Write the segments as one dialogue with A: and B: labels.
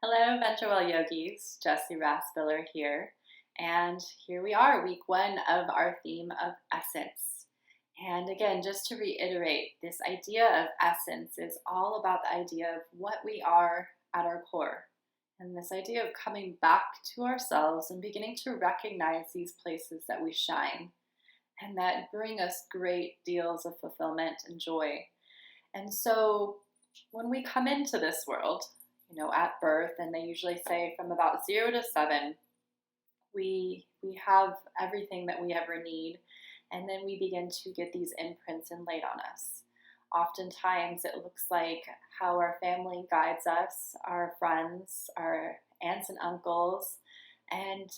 A: Hello, Venture Well Yogis. Jessie Raspiller here. And here we are, week one of our theme of essence. And again, just to reiterate, this idea of essence is all about the idea of what we are at our core. And this idea of coming back to ourselves and beginning to recognize these places that we shine and that bring us great deals of fulfillment and joy. And so when we come into this world, at birth, and they usually say from about 0 to 7, we have everything that we ever need, and then we begin to get these imprints laid on us. Oftentimes, it looks like how our family guides us, our friends, our aunts and uncles, and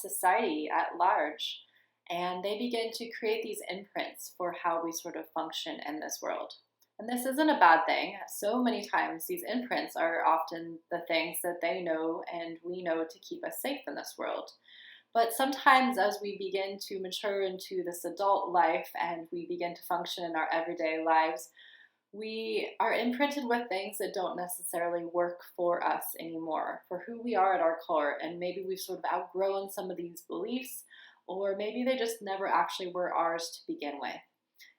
A: society at large. And they begin to create these imprints for how we sort of function in this world. And this isn't a bad thing. So many times, these imprints are often the things that they know and we know to keep us safe in this world. But sometimes, as we begin to mature into this adult life and we begin to function in our everyday lives, we are imprinted with things that don't necessarily work for us anymore, for who we are at our core. And maybe we've sort of outgrown some of these beliefs, or maybe they just never actually were ours to begin with.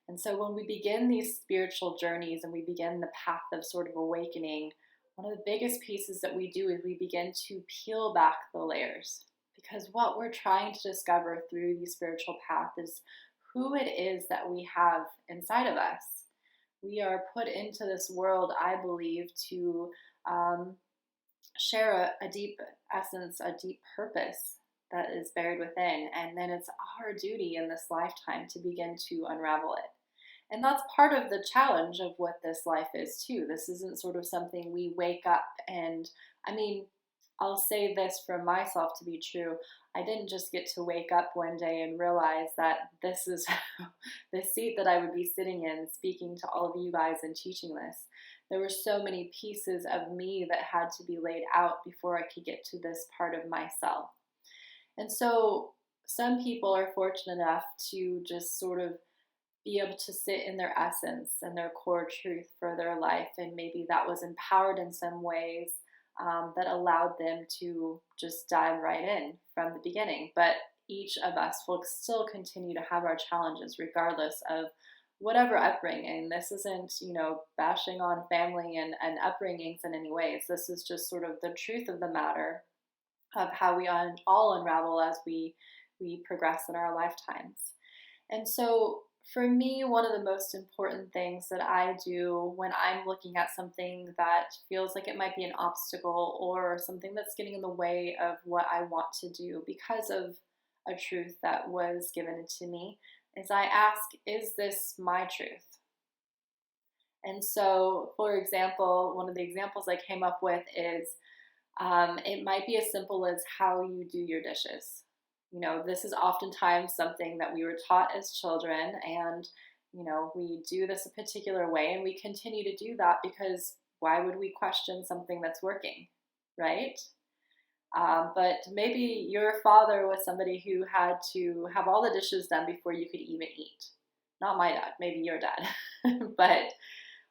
A: And so when we begin these spiritual journeys and we begin the path of sort of awakening, one of the biggest pieces that we do is we begin to peel back the layers. Because what we're trying to discover through the spiritual path is who it is that we have inside of us. We are put into this world, I believe, to share a deep essence, a deep purpose that is buried within. And then it's our duty in this lifetime to begin to unravel it. And that's part of the challenge of what this life is, too. This isn't sort of something we wake up and, I'll say this for myself to be true. I didn't just get to wake up one day and realize that this is the seat that I would be sitting in, speaking to all of you guys and teaching this. There were so many pieces of me that had to be laid out before I could get to this part of myself. And so some people are fortunate enough to just sort of be able to sit in their essence and their core truth for their life. And maybe that was empowered in some ways that allowed them to just dive right in from the beginning. But each of us will still continue to have our challenges regardless of whatever upbringing. This isn't, bashing on family and upbringings in any ways. This is just sort of the truth of the matter of how we all unravel as we progress in our lifetimes. And so for me, one of the most important things that I do when I'm looking at something that feels like it might be an obstacle or something that's getting in the way of what I want to do because of a truth that was given to me is I ask, is this my truth? And so, for example, one of the examples I came up with is it might be as simple as how you do your dishes. This is oftentimes something that we were taught as children, and, we do this a particular way, and we continue to do that because why would we question something that's working, right? But maybe your father was somebody who had to have all the dishes done before you could even eat. Not my dad, maybe your dad. But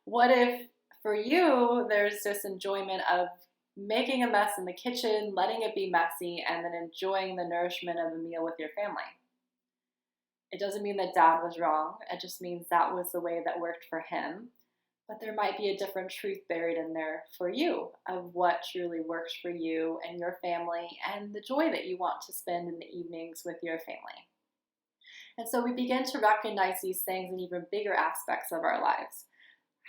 A: what if for you, there's this enjoyment of making a mess in the kitchen, letting it be messy, and then enjoying the nourishment of a meal with your family? It doesn't mean that dad was wrong. It just means that was the way that worked for him. But there might be a different truth buried in there for you of what truly works for you and your family and the joy that you want to spend in the evenings with your family. And so we begin to recognize these things in even bigger aspects of our lives.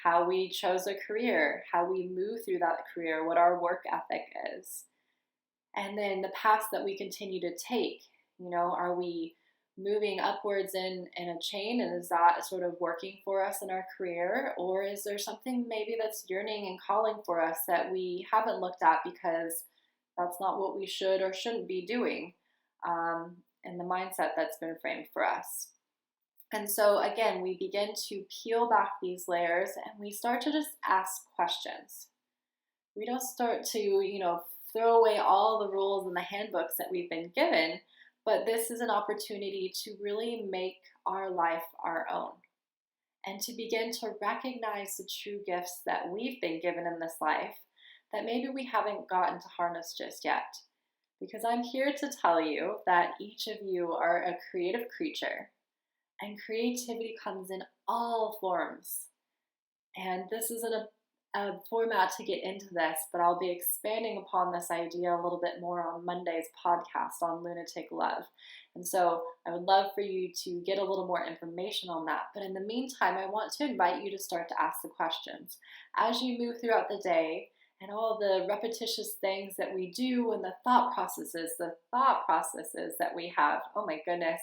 A: How we chose a career, how we move through that career, what our work ethic is. And then the paths that we continue to take. Are we moving upwards in a chain, and is that sort of working for us in our career? Or is there something maybe that's yearning and calling for us that we haven't looked at because that's not what we should or shouldn't be doing in the mindset that's been framed for us? And so again, we begin to peel back these layers and we start to just ask questions. We don't start to, throw away all the rules and the handbooks that we've been given, but this is an opportunity to really make our life our own and to begin to recognize the true gifts that we've been given in this life that maybe we haven't gotten to harness just yet. Because I'm here to tell you that each of you are a creative creature, and creativity comes in all forms. And this isn't a format to get into this, but I'll be expanding upon this idea a little bit more on Monday's podcast on Lunatic Love. And so I would love for you to get a little more information on that. But in the meantime, I want to invite you to start to ask the questions. As you move throughout the day, and all the repetitious things that we do, and the thought processes that we have. Oh my goodness,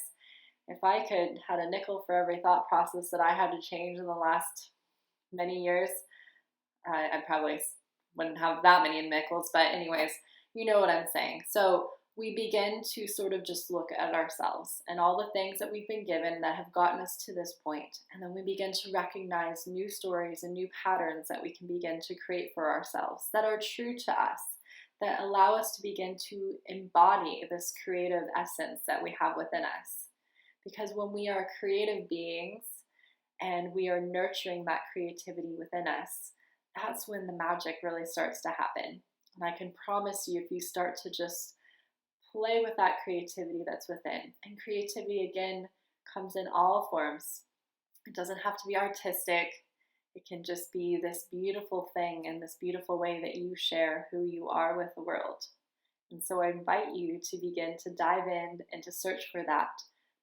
A: if I could had a nickel for every thought process that I had to change in the last many years, I probably wouldn't have that many nickels, but anyways, you know what I'm saying. So we begin to sort of just look at ourselves and all the things that we've been given that have gotten us to this point. And then we begin to recognize new stories and new patterns that we can begin to create for ourselves that are true to us, that allow us to begin to embody this creative essence that we have within us. Because when we are creative beings and we are nurturing that creativity within us, that's when the magic really starts to happen. And I can promise you, if you start to just play with that creativity that's within, and creativity again comes in all forms. It doesn't have to be artistic. It can just be this beautiful thing and this beautiful way that you share who you are with the world. And so I invite you to begin to dive in and to search for that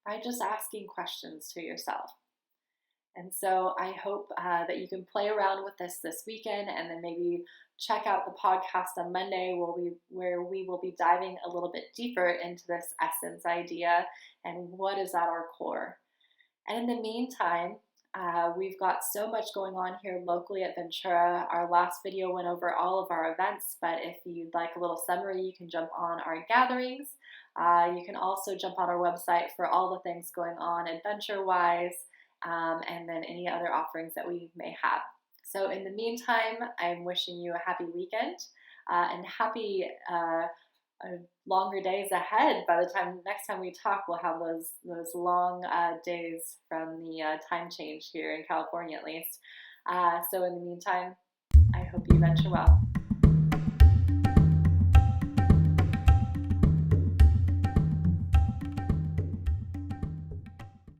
A: by just asking questions to yourself. And so I hope that you can play around with this weekend, and then maybe check out the podcast on Monday where we will be diving a little bit deeper into this essence idea and what is at our core. And in the meantime, we've got so much going on here locally at Ventura. Our last video went over all of our events, but if you'd like a little summary, you can jump on our gatherings. You can also jump on our website for all the things going on adventure-wise, and then any other offerings that we may have. So in the meantime, I'm wishing you a happy weekend and happy longer days ahead. By the time next time we talk, we'll have those long days from the time change here in California, at least. So in the meantime, I hope you venture well.